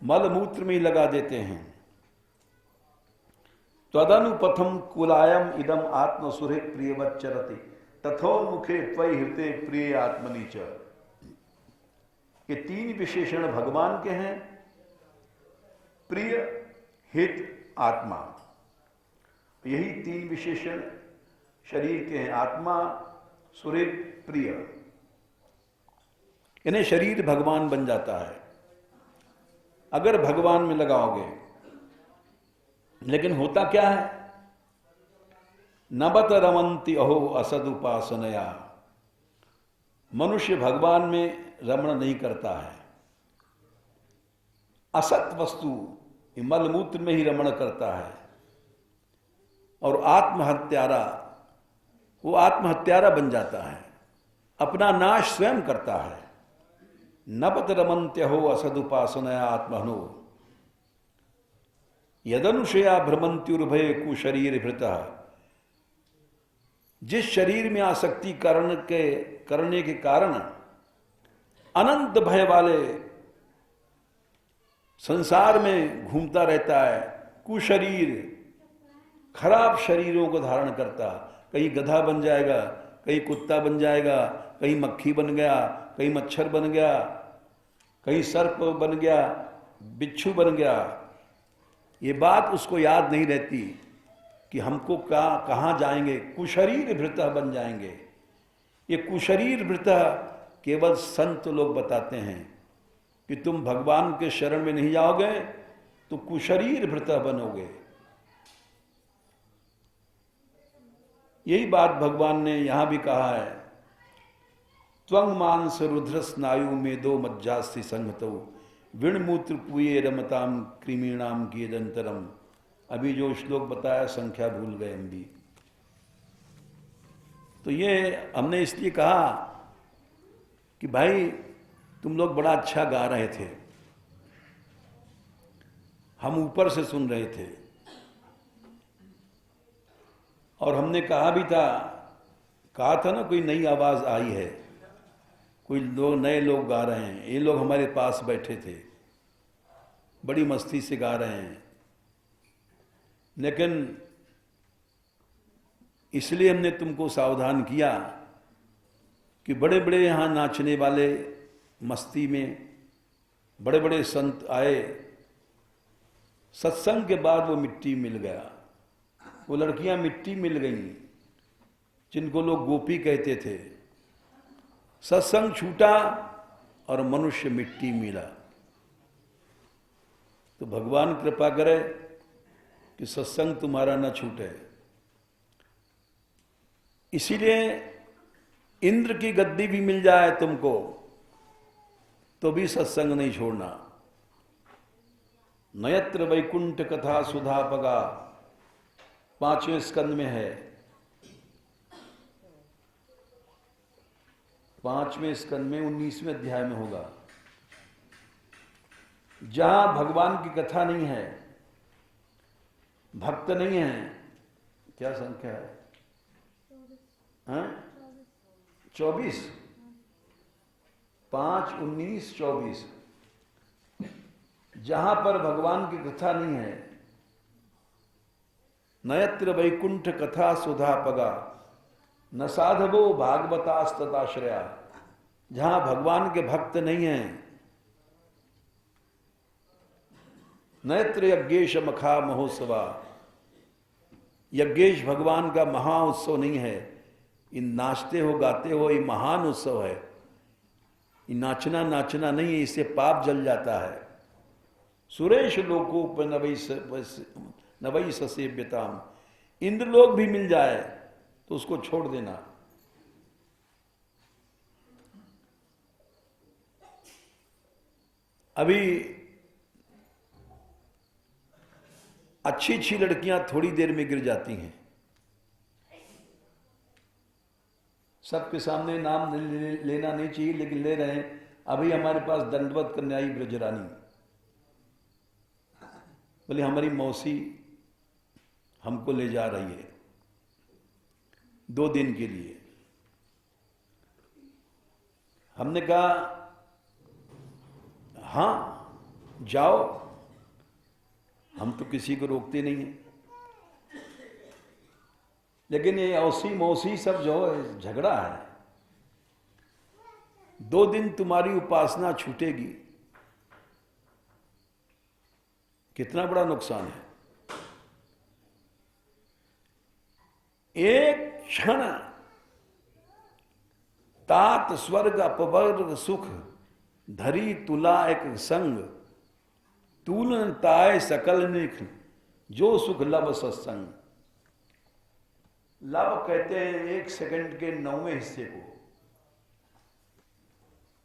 मल मूत्र में ही लगा देते हैं। तदनुपथम कुलायम इदम आत्म सुहृद प्रियवच्चरति तथोन्मुखे त्वयि हिते प्रिय आत्मनि च। ये तीन विशेषण भगवान के हैं, प्रिय, हित, आत्मा। यही तीन विशेषण शरीर के हैं, आत्मा, सुहृद, प्रिय। इन्हें शरीर भगवान बन जाता है अगर भगवान में लगाओगे। लेकिन होता क्या है, नबत रमंति अहो असद उपासनया। मनुष्य भगवान में रमण नहीं करता है, असत वस्तु मलमूत्र में ही रमण करता है। और आत्महत्यारा, वो आत्महत्यारा बन जाता है, अपना नाश स्वयं करता है। नबत रमंत्य हो असदुपासनया आत्महनो यदनुषया भ्रमंत्युर्भय कुशरीर भृतः। जिस शरीर में आसक्ति करने के कारण अनंत भय वाले संसार में घूमता रहता है, कुशरीर, खराब शरीरों को धारण करता, कहीं गधा बन जाएगा, कहीं कुत्ता बन जाएगा, कहीं मक्खी बन गया, कहीं मच्छर बन गया, कहीं सर्प बन गया, बिच्छू बन गया। ये बात उसको याद नहीं रहती कि हमको कहाँ जाएंगे, कुशरीर भृतः बन जाएंगे। ये कुशरीर भृतः केवल संत लोग बताते हैं कि तुम भगवान के शरण में नहीं जाओगे तो कुशरीर भृतः बनोगे। यही बात भगवान ने यहां भी कहा है, त्वंग मांस रुद्र स्नायु मेदो मज्जास्ति संहतौ विणमूत्र पुये रमताम कृमीणाम कियदंतरम। अभी जो श्लोक बताया संख्या भूल गए हम भी। तो ये हमने इसलिए कहा कि भाई तुम लोग बड़ा अच्छा गा रहे थे, हम ऊपर से सुन रहे थे, और हमने कहा भी था ना कोई नई आवाज आई है, कोई लोग नए लोग गा रहे हैं। ये लोग हमारे पास बैठे थे, बड़ी मस्ती से गा रहे हैं। लेकिन इसलिए हमने तुमको सावधान किया कि बड़े बड़े यहाँ नाचने वाले, मस्ती में बड़े बड़े संत आए, सत्संग के बाद वो मिट्टी मिल गया, वो लड़कियां मिट्टी मिल गईं जिनको लोग गोपी कहते थे। सत्संग छूटा और मनुष्य मिट्टी मिला। तो भगवान कृपा करे कि सत्संग तुम्हारा न छूटे। इसीलिए इंद्र की गद्दी भी मिल जाए तुमको तो भी सत्संग नहीं छोड़ना। नयत्र वैकुंठ कथा सुधा पगा 5वें स्कंद में है, 5वें स्कंद में 19वें अध्याय में होगा, जहां भगवान की कथा नहीं है, भक्त नहीं है। क्या संख्या है? 24, 5, 19, 24। जहां पर भगवान की कथा नहीं है, नयत्र वैकुंठ कथा सुधा पगा न साधवो भागवतास्तताश्रया। जहां भगवान के भक्त नहीं है, नयत्र यज्ञेश मखा महोत्सवा, यज्ञेश भगवान का महा उत्सव नहीं है। इन नाचते हो गाते हो, ये महान उत्सव है। ये नाचना नाचना नहीं है, इससे पाप जल जाता है। सुरेश लोकोप नवई ससेव्यताम, इंद्रलोक भी मिल जाए तो उसको छोड़ देना। अभी अच्छी अच्छी लड़कियां थोड़ी देर में गिर जाती हैं। सबके सामने नाम लेना नहीं चाहिए, लेकिन ले रहे हैं। अभी हमारे पास दंडवत करने आई ब्रजरानी, बोले हमारी मौसी हमको ले जा रही है 2 दिन के लिए। हमने कहा हाँ जाओ, हम तो किसी को रोकते नहीं हैं, लेकिन ये औसी मौसी सब जो है झगड़ा है। 2 दिन तुम्हारी उपासना छूटेगी, कितना बड़ा नुकसान है। एक क्षण तात स्वर्ग अपवर्ग सुख धरी तुला एक संग, तूलन ताय सकल निख जो सुख लब सत्संग। लब कहते हैं 1 सेकंड के 9वें हिस्से को।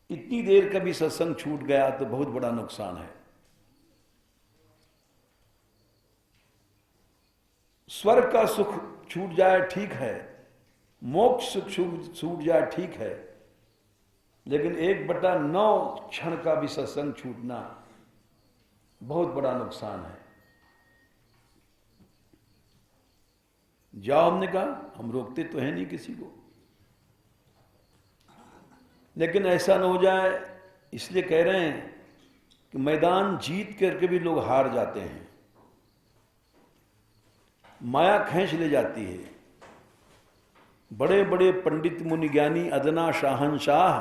इतनी देर का भी सत्संग छूट गया तो बहुत बड़ा नुकसान है। स्वर्ग का सुख छूट जाए ठीक है, मोक्ष सुख छूट जाए ठीक है, लेकिन 1/9 क्षण का भी सत्संग छूटना बहुत बड़ा नुकसान है। जाओ, हमने कहा हम रोकते तो है नहीं किसी को, लेकिन ऐसा न हो जाए इसलिए कह रहे हैं कि मैदान जीत करके भी लोग हार जाते हैं। माया खींच ले जाती है। बड़े बड़े पंडित मुनि ज्ञानी अदना शाहनशाह,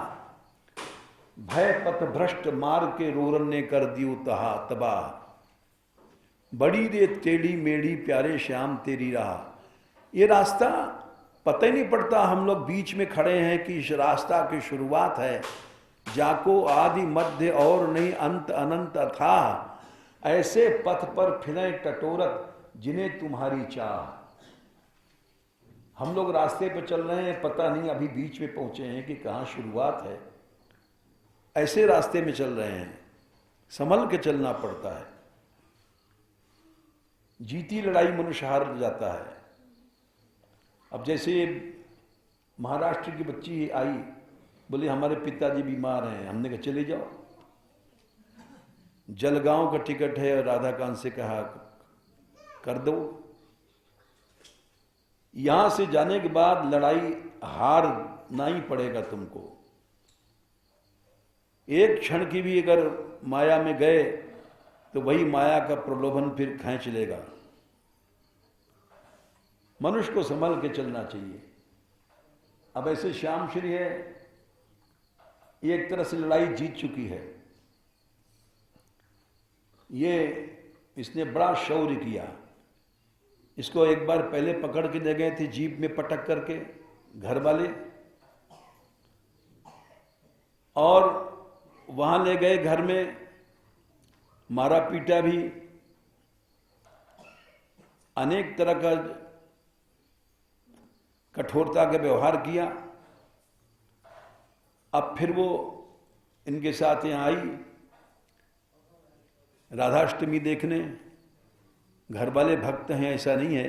भय पथ भ्रष्ट मार के रोरन ने कर दियो तबाह। बड़ी रे टेढ़ी मेढ़ी प्यारे श्याम तेरी राह। ये रास्ता पता ही नहीं पड़ता, हम लोग बीच में खड़े हैं कि इस रास्ता की शुरुआत है। जाको आदि मध्य और नहीं अंत अनंत था, ऐसे पथ पर फिरे टटोरत जिन्हें तुम्हारी चाह। हम लोग रास्ते पे चल रहे हैं, पता नहीं अभी बीच में पहुंचे हैं कि कहां शुरुआत है। ऐसे रास्ते में चल रहे हैं, संभल के चलना पड़ता है। जीती लड़ाई मनुष्य हार जाता है। अब जैसे महाराष्ट्र की बच्ची आई, बोले हमारे पिताजी बीमार हैं। हमने कहा चले जाओ, जलगांव का टिकट है। और राधाकांत से कहा कर दो। यहां से जाने के बाद लड़ाई हारना ही पड़ेगा तुमको। एक क्षण की भी अगर माया में गए तो वही माया का प्रलोभन फिर खींच लेगा। मनुष्य को संभल के चलना चाहिए। अब ऐसे श्याम श्री है, एक तरह से लड़ाई जीत चुकी है। ये इसने बड़ा शौर्य किया। इसको एक बार पहले पकड़ के ले गए थे जीप में पटक करके घर वाले, और वहां ले गए घर में, मारा पीटा भी, अनेक तरह का कठोरता का व्यवहार किया। अब फिर वो इनके साथ यहाँ आई राधाष्टमी देखने। घर वाले भक्त हैं ऐसा नहीं है,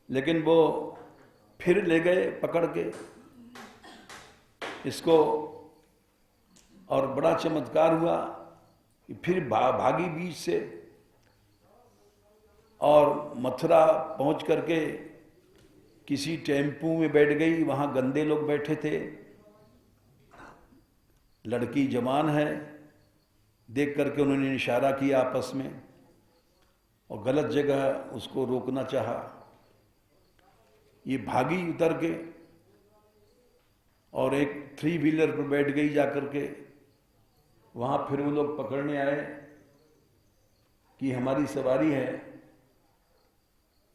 लेकिन वो फिर ले गए पकड़ के इसको, और बड़ा चमत्कार हुआ कि फिर भागी बीच से और मथुरा पहुंच करके किसी टेम्पू में बैठ गई। वहां गंदे लोग बैठे थे, लड़की जवान है, देख करके उन्होंने इशारा किया आपस में और गलत जगह उसको रोकना चाहा। ये भागी उतर के और एक 3 व्हीलर पर बैठ गई जाकर के। वहां फिर वो लोग पकड़ने आए कि हमारी सवारी है।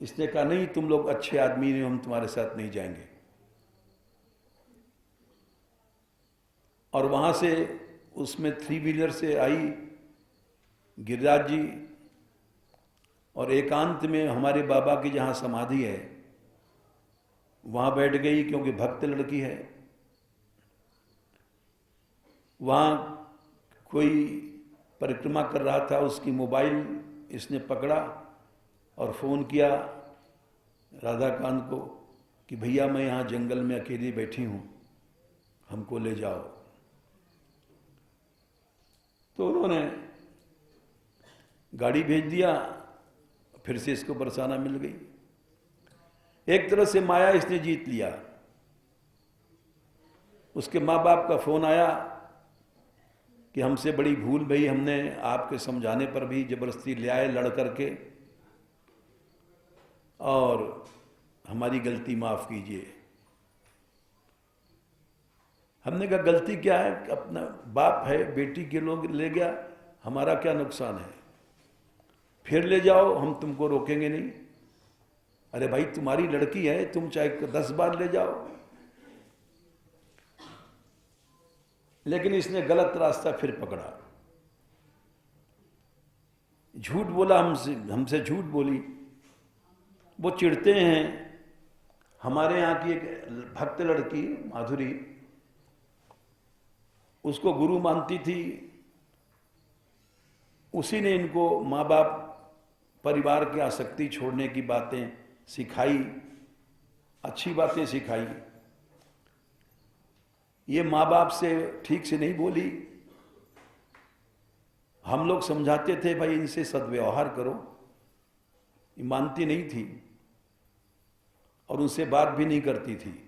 इसने कहा नहीं, तुम लोग अच्छे आदमी नहीं, हम तुम्हारे साथ नहीं जाएंगे। और वहां से उसमें 3 व्हीलर से आई गिरिराज जी और एकांत में हमारे बाबा की जहां समाधि है वहां बैठ गई, क्योंकि भक्त लड़की है। वहां कोई परिक्रमा कर रहा था, उसकी मोबाइल इसने पकड़ा और फोन किया राधाकांत को कि भैया मैं यहाँ जंगल में अकेली बैठी हूँ, हमको ले जाओ। तो उन्होंने गाड़ी भेज दिया, फिर से इसको बरसाना मिल गई। एक तरह से माया इसने जीत लिया। उसके माँ बाप का फोन आया कि हमसे बड़ी भूल भई, हमने आपके समझाने पर भी जबरदस्ती ले आए लड़ करके, और हमारी गलती माफ कीजिए। हमने कहा गलती क्या है, अपना बाप है, बेटी के लोग ले गया, हमारा क्या नुकसान है, फिर ले जाओ, हम तुमको रोकेंगे नहीं। अरे भाई तुम्हारी लड़की है, तुम चाहे 10 बार ले जाओ। लेकिन इसने गलत रास्ता फिर पकड़ा, झूठ बोला, हमसे झूठ बोली। वो चिढ़ते हैं। हमारे यहाँ की एक भक्त लड़की माधुरी, उसको गुरु मानती थी। उसी ने इनको माँ बाप परिवार की आसक्ति छोड़ने की बातें सिखाई, अच्छी बातें सिखाई। ये माँ बाप से ठीक से नहीं बोली। हम लोग समझाते थे भाई इनसे सद्व्यवहार करो, ये मानती नहीं थी और उनसे बात भी नहीं करती थी।